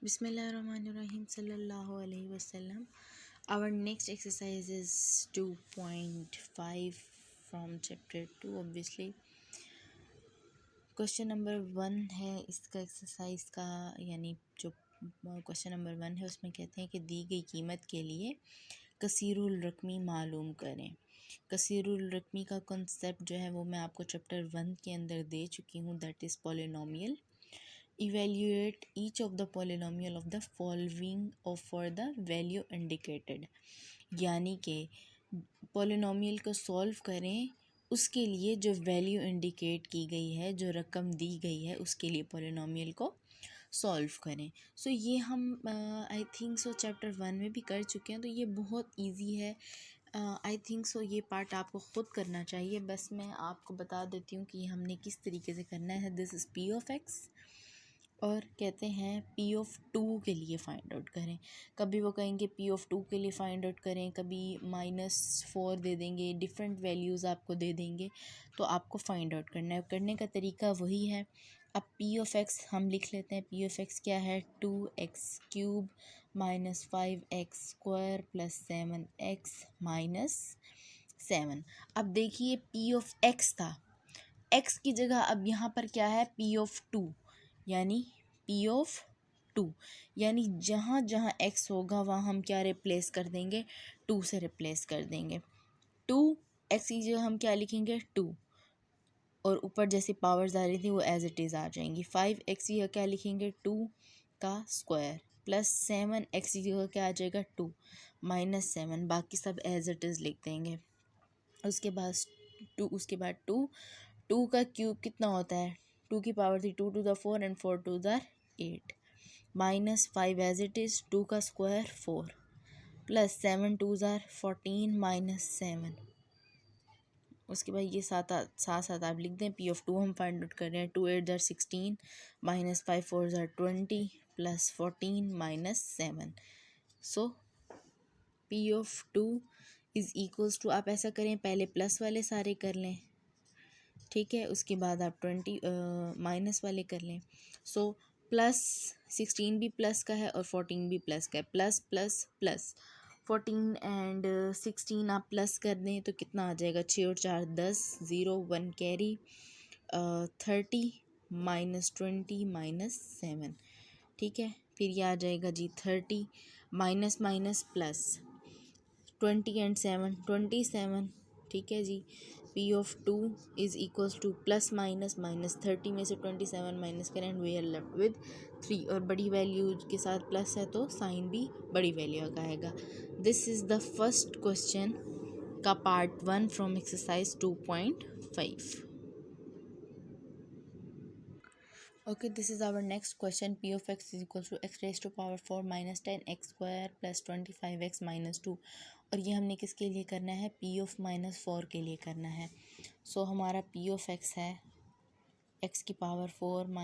Bismillahirrahmanirrahim sallallahu alaihi wasallam. Our next exercise is 2.5 from chapter 2 obviously. Question number 1 है इसका exercise का, यानी जो क्वेश्चन नंबर 1 है उसमें कहते हैं कि दी गई कीमत के लिए कसीरुल रकमी मालूम करें। कसीरुल रकमी का कॉन्सेप्ट जो है वो मैं आपको चैप्टर 1 के अंदर दे चुकी हूँ, that is polynomial. Evaluate each of the polynomial of the following or for the value indicated, यानी कि पॉलिनोमियल को सॉल्व करें उसके लिए जो वैल्यू इंडिकेट की गई है, जो रकम दी गई है उसके लिए पॉलिनोमियल को सॉल्व करें। सो ये हम आई थिंक सो चैप्टर 1 में भी कर चुके हैं, तो ये बहुत इजी है। आई थिंक सो ये पार्ट आपको ख़ुद करना चाहिए। बस मैं आपको बता देती हूँ कि हमने किस तरीके से करना है। This is P of x और कहते हैं पी ऑफ 2 के लिए फाइंड आउट करें। कभी वो कहेंगे पी ऑफ 2 के लिए फाइंड आउट करें, कभी -4 दे देंगे, डिफरेंट वैल्यूज़ आपको दे देंगे, तो आपको फाइंड आउट करना है। करने का तरीका वही है। अब पी ऑफ एक्स हम लिख लेते हैं। पी ऑफ एक्स क्या है? 2x³ - 5x² + 7x - 7। अब देखिए पी ऑफ एक्स था, एक्स की जगह अब यहाँ पर क्या है? पी ऑफ 2, यानी पी ऑफ 2, यानी जहाँ जहाँ x होगा वहाँ हम क्या रिप्लेस कर देंगे? 2 से रिप्लेस कर देंगे। 2 x की जगह हम क्या लिखेंगे? 2, और ऊपर जैसे पावर्स आ रही थी वो एज इट इज़ आ जाएंगी। 5x की जगह क्या लिखेंगे? 2 का स्क्वायर प्लस 7x की जगह क्या आ जाएगा? 2 - 7, बाकी सब एज इट इज़ लिख देंगे। उसके बाद 2 का क्यूब कितना होता है? 2 की पावर थी 2 to the 4 and 4 to the 8 -5 as it is, 2 का स्क्वायर 4 प्लस 7 2s are 14 - 7। उसके बाद ये साथ साथ आप लिख दें। पी ऑफ 2 हम फाइंड आउट कर रहे हैं। 2 8s are 16 -5 4s are 20 plus 14 - 7। So P of 2 is equals to, आप ऐसा करें पहले प्लस वाले सारे कर लें, ठीक है, उसके बाद आप 20 माइनस वाले कर लें। सो प्लस 16 भी प्लस का है और 14 भी प्लस का है। प्लस प्लस प्लस 14 एंड 16 आप प्लस कर दें तो कितना आ जाएगा? 6 और 4 10, 0 1 कैरी, 30 -20 - 7, ठीक है। फिर ये आ जाएगा जी 30 माइनस माइनस प्लस 20 एंड 7 27, ठीक है जी। P of 2 is equals to plus minus -30 में से 27 माइनस करें and we are left with 3, और बड़ी वैल्यू के साथ प्लस है तो साइन भी बड़ी वैल्यू का आएगा। This is the first question का part 1 from exercise 2.5। Okay, this is our next question. P of x is equal to x raised to power 4 - 10x² + 25x - 2, और ये हमने किसके लिए करना है? P of -4 के लिए करना है। सो हमारा P of x है x की power 4 -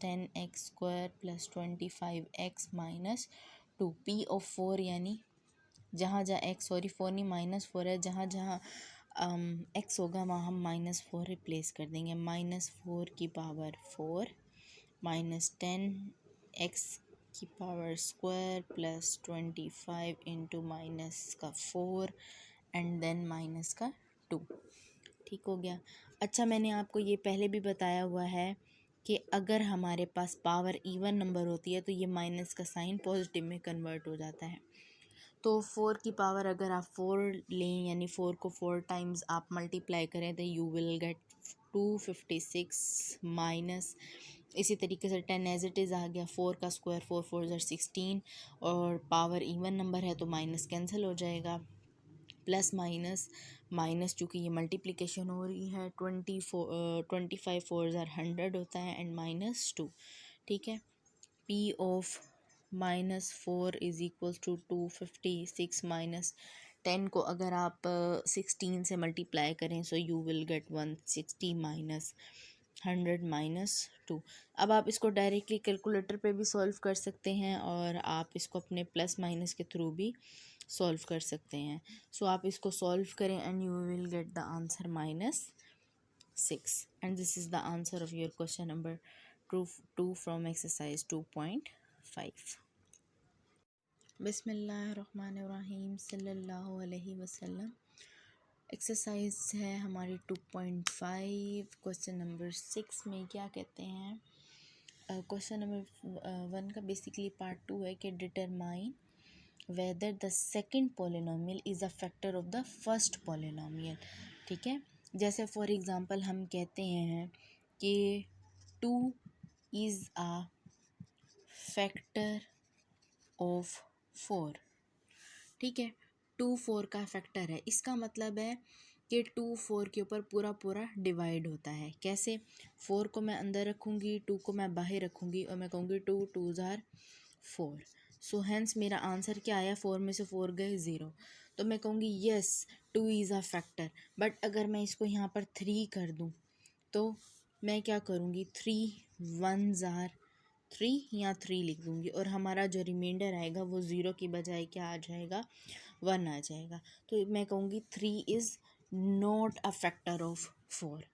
10x² + 25x - 2। P of 4 यानी जहाँ जहाँ x, सॉरी 4 नहीं -4 है, जहाँ जहाँ x होगा वहाँ हम -4 रिप्लेस कर देंगे। -4 की पावर 4 -10x की power square plus 25 into minus का 4 एंड देन माइनस का 2, ठीक हो गया। अच्छा, मैंने आपको ये पहले भी बताया हुआ है कि अगर हमारे पास पावर इवन नंबर होती है तो ये माइनस का साइन पॉजिटिव में कन्वर्ट हो जाता है। तो 4 की पावर अगर आप 4 लें, यानी 4 को 4 टाइम्स आप मल्टीप्लाई करें तो यू विल गेट 256 माइनस, इसी तरीके से 10 एज इट इज़ आ गया। 4 का स्क्वायर 4 4 ज़र 16, और पावर इवन नंबर है तो माइनस कैंसिल हो जाएगा। प्लस माइनस माइनस, चूँकि ये मल्टीप्लिकेशन हो रही है, 25 4 ज़र 100 होता है एंड -2, ठीक है। P of -4 is equal to 256 minus 10 को अगर आप 16 से मल्टीप्लाई करें so you will get 160 minus 100 - 2। अब आप इसको डायरेक्टली कैलकुलेटर पे भी सॉल्व कर सकते हैं और आप इसको अपने प्लस माइनस के थ्रू भी सॉल्व कर सकते हैं। सो आप इसको सॉल्व करें and you will get the answer -6, and this is the answer of your question number 2 from exercise 2.5. बिस्मिल्लाहिर्रहमानिर्रहीम सल्लल्लाहु अलैहि वसल्लम। एक्सरसाइज है हमारी 2.5 क्वेश्चन नंबर 6 में क्या कहते हैं। क्वेश्चन नंबर 1 का बेसिकली पार्ट 2 है कि determine whether the second polynomial is a factor of the first polynomial. ठीक है, जैसे फॉर एग्ज़ाम्पल हम कहते हैं कि 2 इज़ अ फैक्टर ऑफ 4। ठीक है, 2 4 का फैक्टर है, इसका मतलब है कि 2 4 के ऊपर पूरा पूरा डिवाइड होता है। कैसे? 4 को मैं अंदर रखूँगी, 2 को मैं बाहर रखूँगी और मैं कहूँगी 2 2s are 4। सो हैंस मेरा आंसर क्या आया, 4 में से 4 गए 0। तो मैं कहूँगी yes 2 is a factor. But अगर मैं इसको यहाँ पर 3 कर दूँ तो मैं क्या करूँगी, 3 1s are 3 या 3 लिख दूँगी और हमारा जो रिमाइंडर आएगा वो 0 की बजाय क्या आ जाएगा, 1 आ जाएगा। तो मैं कहूँगी 3 is not a factor of 4।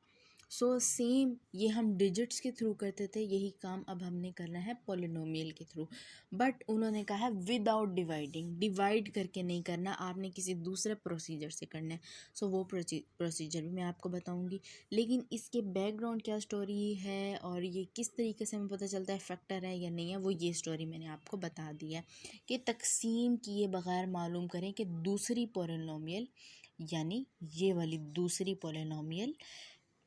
So same ये हम डिजिट्स के थ्रू करते थे, यही काम अब हमने करना है पॉलिनोमियल के थ्रू। बट उन्होंने कहा है विदाउट डिवाइडिंग, डिवाइड करके नहीं करना, आपने किसी दूसरे प्रोसीजर से करना है। सो वो प्रोसीजर भी मैं आपको बताऊंगी। लेकिन इसके बैकग्राउंड क्या स्टोरी है और ये किस तरीके से हमें पता चलता है फैक्टर है या नहीं है, वो ये स्टोरी मैंने आपको बता दी है कि तकसीम किए बगैर मालूम करें कि दूसरी पॉलिनोमियल यानी ये वाली दूसरी पॉलिनोमियल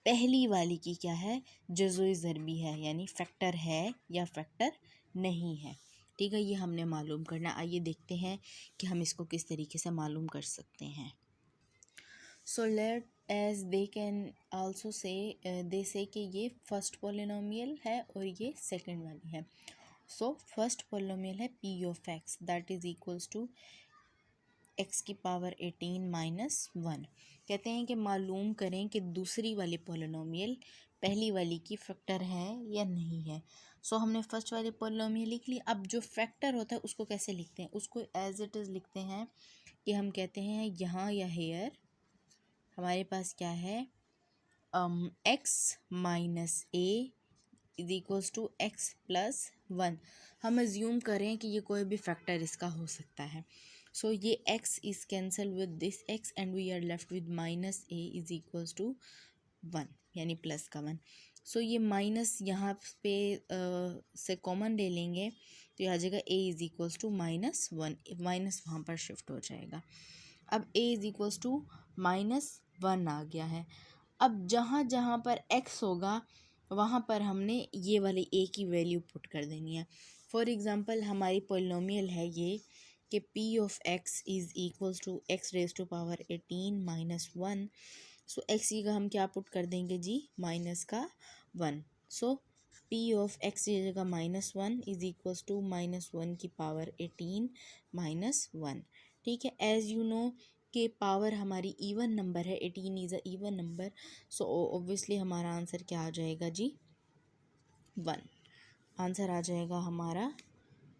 पहली वाली की क्या है, जज़ोई ज़रबी है, यानी फैक्टर है या फैक्टर नहीं है। ठीक है, ये हमने मालूम करना। आइए देखते हैं कि हम इसको किस तरीके से मालूम कर सकते हैं। So let as they can also say they से कि ये फर्स्ट पॉलिनोमियल है और ये सेकंड वाली है। सो फर्स्ट पॉलिनोमियल है P of X that is equals to X की पावर 18 माइनस 1। कहते हैं कि मालूम करें कि दूसरी वाली पॉलिनोमियल पहली वाली की फैक्टर है या नहीं है। सो हमने फर्स्ट वाली पॉलिनोमियल लिख ली। अब जो फैक्टर होता है उसको कैसे लिखते हैं, उसको एज इट इज़ लिखते हैं कि हम कहते हैं यहाँ या हेयर हमारे पास क्या है, X minus A is equals to X plus 1। हम अज्यूम करें कि ये कोई भी फैक्टर इसका हो सकता है। सो ये x is cancel with this x and we are left with minus A is equals to 1 यानी प्लस का 1। सो ये माइनस यहाँ पे से कॉमन ले लेंगे तो ये आ जाएगा a is equals to minus 1, minus वहाँ पर शिफ्ट हो जाएगा। अब a is equals to minus 1 आ गया है। अब जहाँ जहाँ पर x होगा वहाँ पर हमने ये वाले a की वैल्यू पुट कर देनी है। फॉर एग्ज़ाम्पल हमारी पॉलिनोमियल है ये कि p of x is equals to x raise to power 18 minus 1। So x की का हम क्या पुट कर देंगे जी, माइनस का 1। सो p ऑफ x की जगह minus 1 is equals to minus 1 की पावर 18 माइनस 1। ठीक है, एज़ यू नो कि पावर हमारी इवन नंबर है, 18 is a even number. So obviously हमारा आंसर क्या आ जाएगा जी, 1। आंसर आ जाएगा हमारा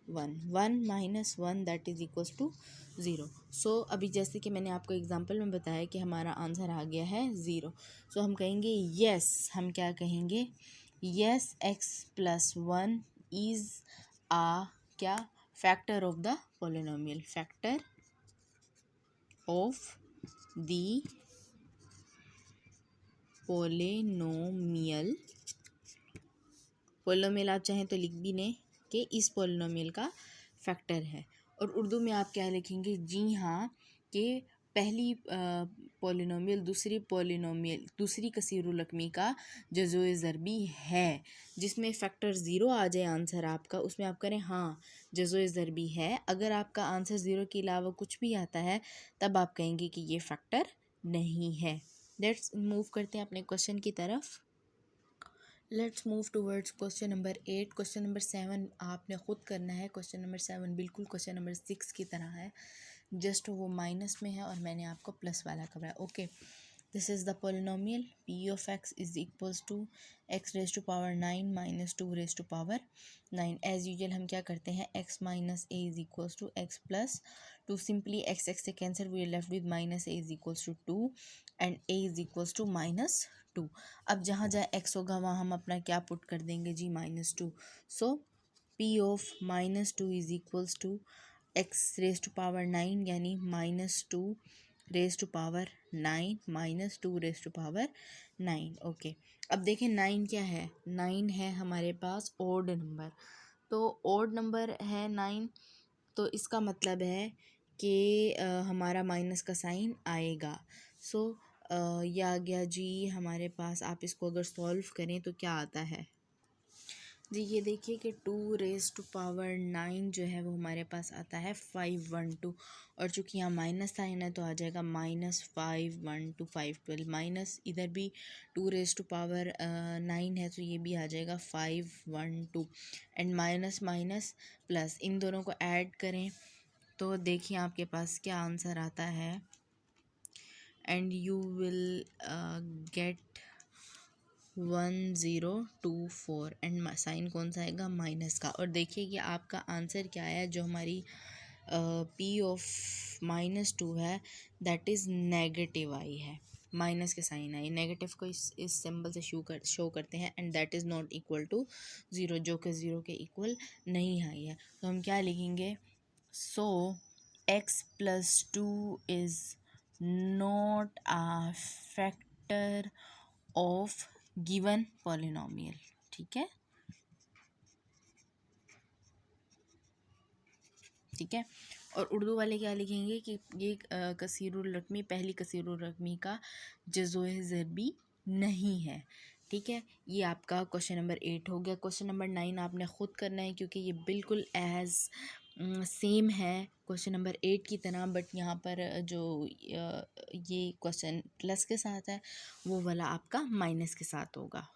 1 minus 1 that is equals to 0। So अभी जैसे कि मैंने आपको एग्जांपल में बताया कि हमारा आंसर आ गया है 0। सो हम कहेंगे यस, हम क्या कहेंगे, यस एक्स प्लस 1 इज़ आ क्या, factor of the polynomial, factor of the polynomial. Polynomial आप चाहें तो लिख भी लें कि इस पॉलिनोमियल का फैक्टर है। और उर्दू में आप क्या लिखेंगे, जी हाँ, कि पहली पॉलिनोमियल दूसरी कसीरुल रकमी का जज़ोए ज़रबी है, जिसमें फैक्टर 0 आ जाए आंसर आपका, उसमें आप करें हाँ जज़ोए ज़रबी है। अगर आपका आंसर 0 के अलावा कुछ भी आता है तब आप कहेंगे कि ये फैक्टर नहीं है। लेट्स मूव करते हैं अपने क्वेश्चन की तरफ। Let's move towards question number 8। Question number 7 आपने ख़ुद करना है। क्वेश्चन नंबर 7 बिल्कुल क्वेश्चन नंबर 6 की तरह है, जस्ट वो माइनस में है और मैंने आपको प्लस वाला कराया। Okay, this is the polynomial p of x is equals to x raise to power 9 minus 2 raise to power 9। As usual हम क्या करते हैं, x minus a is equals to x plus 2। Simply x से cancel, we are left with minus a is equals to 2 and a is equals to minus 2। अब जहाँ जहाँ x होगा वहाँ हम अपना क्या पुट कर देंगे जी, minus 2। So p of minus 2 is equals to X raise to power 9 यानी -2 raise to power 9 -2 raise to power 9। Okay, अब देखें 9 क्या है, 9 है हमारे पास ओड नंबर। तो ओड नंबर है 9, तो इसका मतलब है कि हमारा माइनस का साइन आएगा। सो ये आ गया जी हमारे पास। आप इसको अगर सॉल्व करें तो क्या आता है जी, ये देखिए कि 2 रेज टू पावर 9 जो है वो हमारे पास आता है 512, और चूँकि यहाँ माइनस साइन है तो आ जाएगा -512 512, माइनस इधर भी 2 रेज टू पावर 9 है तो ये भी आ जाएगा 512, एंड माइनस माइनस प्लस, इन दोनों को ऐड करें तो देखिए आपके पास क्या आंसर आता है, and you will get 1024, and sign कौन सा आएगा, माइनस का। और देखिए कि आपका आंसर क्या आया, जो हमारी p ऑफ -2 है दैट इज़ नेगेटिव आई है, माइनस के साइन आई। नेगेटिव को इस सिंबल से शो करते हैं, and that is not equal to 0, जो कि 0 के इक्वल नहीं आई है। तो हम क्या लिखेंगे, सो x+2 is not a factor of given polynomial. ठीक है, ठीक है। और उर्दू वाले क्या लिखेंगे कि ये कसीरुल रकमी, पहली कसीरुल रकमी का जज़ोए ज़रबी नहीं है। ठीक है, ये आपका क्वेश्चन नंबर 8 हो गया। क्वेश्चन नंबर 9 आपने ख़ुद करना है, क्योंकि ये बिल्कुल एज सेम है क्वेश्चन नंबर 8 की तरह, बट यहाँ पर जो ये क्वेश्चन प्लस के साथ है वो वाला आपका माइनस के साथ होगा।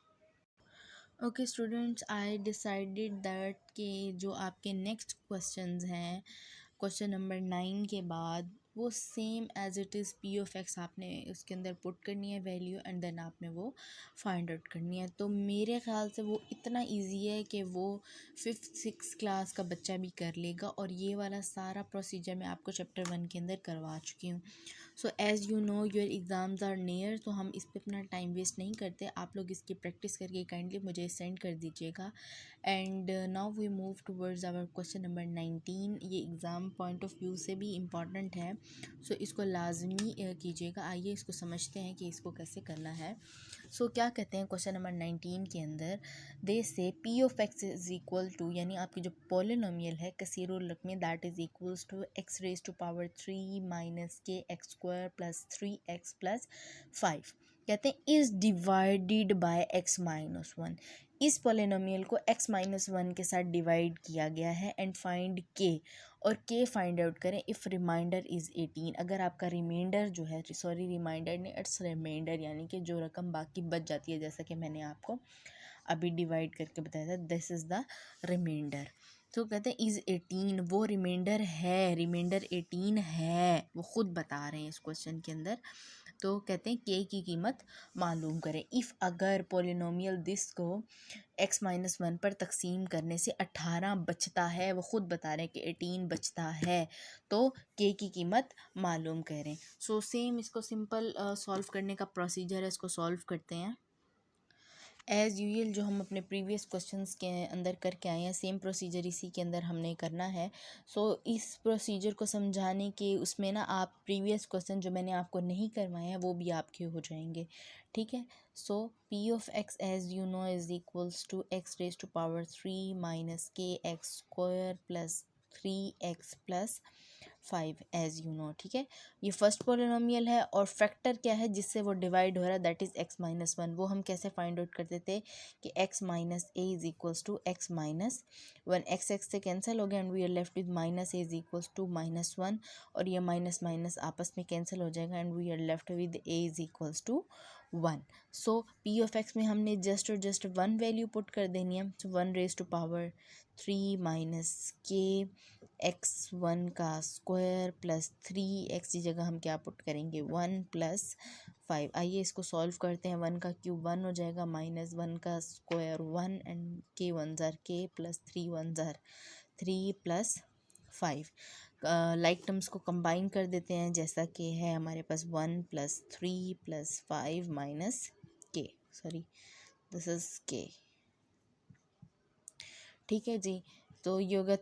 Okay students, I decided that कि जो आपके नेक्स्ट क्वेश्चंस हैं क्वेश्चन नंबर 9 के बाद, वो same as it is P of X आपने उसके अंदर पुट करनी है वैल्यू, एंड देन आपने वो फाइंड आउट करनी है। तो मेरे ख़्याल से वो इतना इजी है कि वो 5th 6th क्लास का बच्चा भी कर लेगा, और ये वाला सारा प्रोसीजर मैं आपको चैप्टर 1 के अंदर करवा चुकी हूँ। So as you know your exams are near, तो हम इस पर अपना टाइम वेस्ट नहीं करते, आप लोग इसकी प्रैक्टिस करके काइंडली मुझे सेंड कर दीजिएगा। And now we move towards our question number 19। ये एग्ज़ाम पॉइंट ऑफ व्यू से भी इम्पॉर्टेंट है, सो इसको लाजमी कीजिएगा। आइए इसको समझते हैं कि इसको कैसे करना है। सो क्या कहते हैं क्वेश्चन नंबर 19 के अंदर, they say P of X is equal to, यानी आपकी जो पॉलिनोमियल है कसीरुल रकमी, that is equals to X raise to power 3 minus K X square plus 3x plus 5। कहते हैं is divided by x minus 1। इस पॉलिनोमियल को x माइनस 1 के साथ डिवाइड किया गया है, एंड फाइंड k, और k फाइंड आउट करें इफ़ रिमाइंडर इज़ 18। अगर आपका रिमाइंडर जो है, सॉरी रिमाइंडर नहीं, इट्स रिमाइंडर, यानी कि जो रकम बाकी बच जाती है, जैसा कि मैंने आपको अभी डिवाइड करके बताया था, दिस इज़ द रिमाइंडर। तो कहते हैं इज़ 18, वो रिमाइंडर है, रिमाइंडर 18 है, वो ख़ुद बता रहे हैं इस क्वेश्चन के अंदर। तो कहते हैं के की कीमत मालूम करें। इफ़ अगर पोलिनोमियल दिस को x माइनस 1 पर तकसीम करने से 18 बचता है, वो ख़ुद बता रहे हैं कि 18 बचता है, तो के की कीमत मालूम करें। सो सेम इसको सिंपल सॉल्व करने का प्रोसीजर है, इसको सॉल्व करते हैं एज़ यूजुअल जो हम अपने प्रीवियस क्वेश्चंस के अंदर करके आए हैं, सेम प्रोसीजर इसी के अंदर हमने करना है। सो इस प्रोसीजर को समझाने के उसमें ना आप प्रीवियस क्वेश्चन जो मैंने आपको नहीं करवाए हैं वो भी आपके हो जाएंगे। ठीक है, so P of X as you know is equals to X raise to power 3 minus K X square plus 3x plus 5 as you know. ठीक है, ये फर्स्ट पोलिनोमियल है, और फैक्टर क्या है जिससे वो डिवाइड हो रहा है, दैट इज़ x माइनस 1। वो हम कैसे फाइंड आउट करते थे कि x minus A is equals to X minus 1, x से कैंसिल हो गया, and we are left with minus A is equals to -1, और ये माइनस माइनस आपस में कैंसिल हो जाएगा, and we are left with A is equals to 1। So P of X में हमने जस्ट और जस्ट 1 वैल्यू पुट कर देनी है, सो 1 रेज टू पावर 3 माइनस के x1 का स्क्वायर प्लस 3x की जगह हम क्या पुट करेंगे 1 प्लस 5। आइए इसको सॉल्व करते हैं। 1 का क्यूब 1 हो जाएगा, माइनस 1 का स्क्वायर 1, एंड के 1 ज़ार के प्लस 3 1 ज़ार 3 प्लस 5। लाइक टर्म्स को कंबाइन कर देते हैं, जैसा कि है हमारे पास 1 प्लस 3 प्लस 5 माइनस के, सॉरी दिस इज़ के। ठीक है जी, तो ये होगा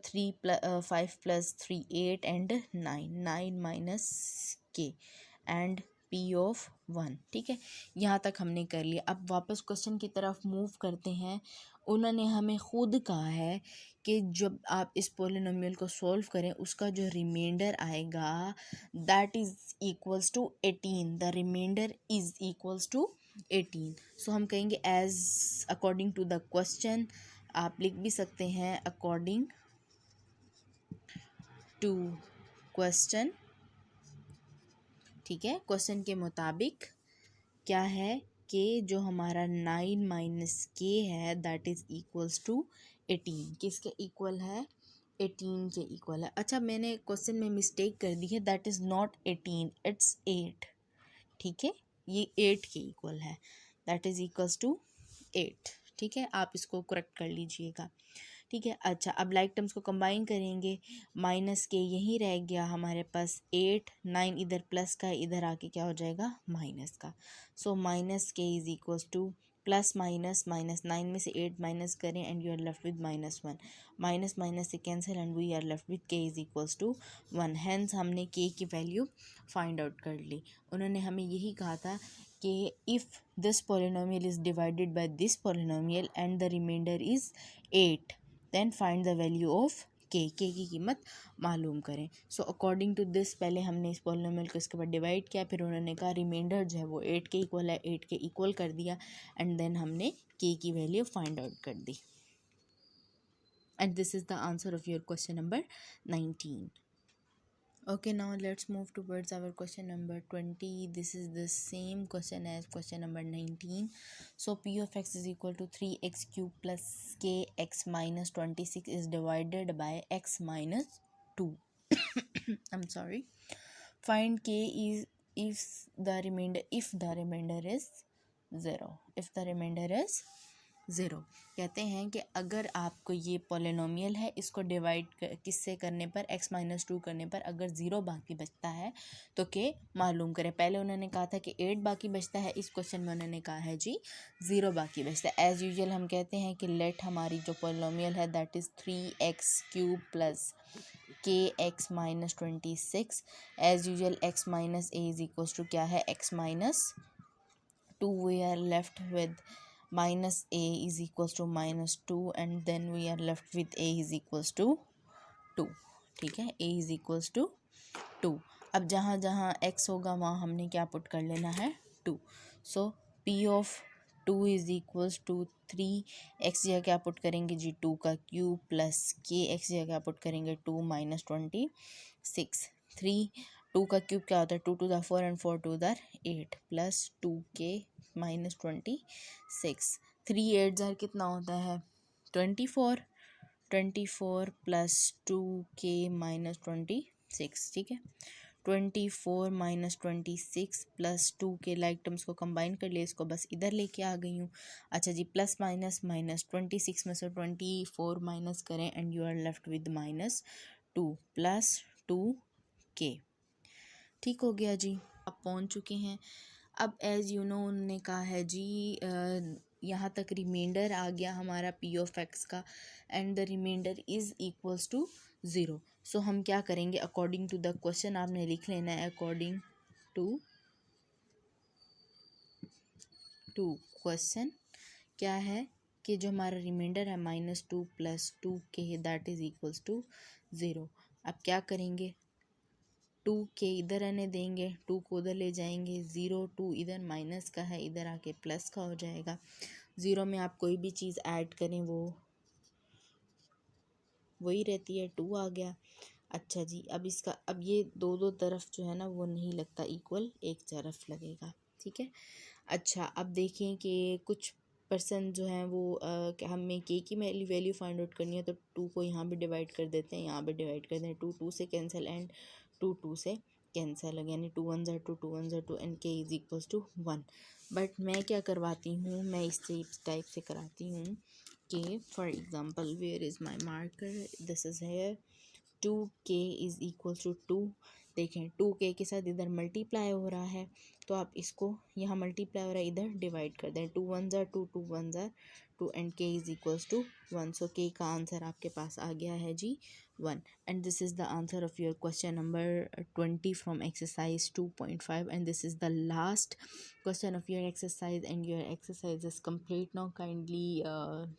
5 + 3 8 एंड 9 माइनस के एंड P(1). ठीक है, यहाँ तक हमने कर लिया। अब वापस क्वेश्चन की तरफ मूव करते हैं। उन्होंने हमें खुद कहा है कि जब आप इस पोलिनोमियल को सॉल्व करें उसका जो रिमाइंडर आएगा that is equals to 18। The reminder is equals to 18। So हम कहेंगे as according to the question, आप लिख भी सकते हैं अकॉर्डिंग टू क्वेश्चन। ठीक है, क्वेश्चन के मुताबिक क्या है कि जो हमारा 9 माइनस के है दैट इज़ इक्वल्स टू 18। किसके इक्वल है? 18 के इक्वल है। अच्छा, मैंने क्वेश्चन में मिस्टेक कर दी है, दैट इज़ नॉट 18, इट्स 8। ठीक है, ये 8 के इक्वल है, दैट इज़ इक्वल्स टू 8। ठीक है, आप इसको करेक्ट कर लीजिएगा। ठीक है, अच्छा अब लाइक टर्म्स को कंबाइन करेंगे। माइनस के यहीं रह गया हमारे पास 8, 9 इधर प्लस का, इधर आके क्या हो जाएगा माइनस का। So minus K is equals to plus minus minus 9 में से 8 माइनस करें and you are left with -1। Minus minus से cancel and we are left with K is equals to 1। Hence हमने के की वैल्यू फाइंड आउट कर ली। उन्होंने हमें यही कहा था कि if this polynomial is divided by this polynomial and the reminder is 8 then find the value of K की कीमत मालूम करें। सो अकॉर्डिंग टू दिस पहले हमने इस पॉलिनोमियल को इसके बाद डिवाइड किया, फिर उन्होंने कहा रिमाइंडर जो है वो 8 के इक्वल है, 8 के इक्वल कर दिया एंड देन हमने के की वैल्यू फाइंड आउट कर दी। And this is the answer of your question number 19. Okay, now let's move towards our question number 20. This is the same question as question number 19. So P of x is equal to 3x cube plus kx minus 26 is divided by x minus 2. I'm sorry. Find k is if the remainder is 0. If the remainder is 0, कहते हैं कि अगर आपको ये polynomial है, इसको divide किससे करने पर, x-2 करने पर अगर 0 बाकी बचता है तो के मालूम करें। पहले उन्होंने कहा था कि 8 बाकी बचता है, इस क्वेश्चन में उन्होंने कहा है जी 0 बाकी बचता है। एज़ यूजुअल हम कहते हैं कि लेट हमारी जो पॉलिनोमियल है that is 3x³ plus kx minus 26। As usual x minus a is equals to क्या है, x minus 2। We are left with minus a is equals to -2 and then we are left with a is equals to 2। ठीक है, a is equals to 2। अब जहाँ जहाँ x होगा वहाँ हमने क्या पुट कर लेना है, 2। So p of 2 is equals to 3x जगह क्या पुट करेंगे जी, 2 का क्यूब प्लस k x जगह क्या पुट करेंगे, 2 माइनस 26। 2 का क्यूब क्या होता है, 2 to the 4 and 4 to the 8 plus 2k minus 26। 3 8 ज़ार कितना होता है, 24। 24 प्लस 2k माइनस 26। ठीक है, 24 minus 26 plus 2k like terms को कंबाइन कर लिए, इसको बस इधर लेके आ गई हूँ। अच्छा जी, प्लस माइनस माइनस 26 में से 24 माइनस करें and you are left with -2 plus 2k। ठीक हो गया जी, आप पहुँच चुके हैं। अब एज़ यू नो उन्होंने कहा है जी यहाँ तक रिमाइंडर आ गया हमारा p ऑफ x का and the reminder is equals to 0। So हम क्या करेंगे, अकॉर्डिंग टू द क्वेश्चन आपने लिख लेना है अकॉर्डिंग टू क्वेश्चन क्या है कि जो हमारा रिमाइंडर है -2 plus 2k that is equals to 0। अब क्या करेंगे, 2k इधर आने देंगे, 2 को उधर ले जाएंगे, 0 2 इधर माइनस का है, इधर आके प्लस का हो जाएगा। 0 में आप कोई भी चीज़ ऐड करें वो वही रहती है, 2 आ गया। अच्छा जी, अब इसका अब ये दो तरफ जो है ना वो नहीं लगता इक्वल, एक तरफ लगेगा। ठीक है, अच्छा अब देखें कि कुछ पर्सन जो हैं वो हमें के की वैल्यू फाइंड आउट करनी है, तो 2 को यहाँ भी डिवाइड कर देते हैं, यहाँ भी डिवाइड कर देते हैं, 2 2 से कैंसिल एंड 2 2 से कैंसिल, यानी 2 1 ज़ा 2 2 1 ज़ा 2 एंड के इज इक्वल्स टू 1। बट मैं क्या करवाती हूँ, मैं इस टाइप से कराती हूँ कि for example where is my marker, this is here, 2k is equals to 2। देखें 2k के साथ इधर मल्टीप्लाई हो रहा है, तो आप इसको यहाँ मल्टीप्लाई हो रहा है, इधर डिवाइड कर दें, 2 1 ज़ा 2 2 1 ज़ा 2 and k is equals to 1. So k का आंसर आपके पास आ गया है जी 1. And this is the answer of your question number 20 from exercise 2.5, and this is the last question of your exercise, and your exercise is complete now. Kindly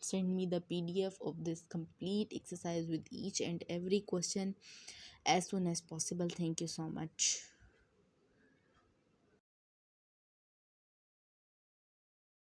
send me the PDF of this complete exercise with each and every question as soon as possible. Thank you so much.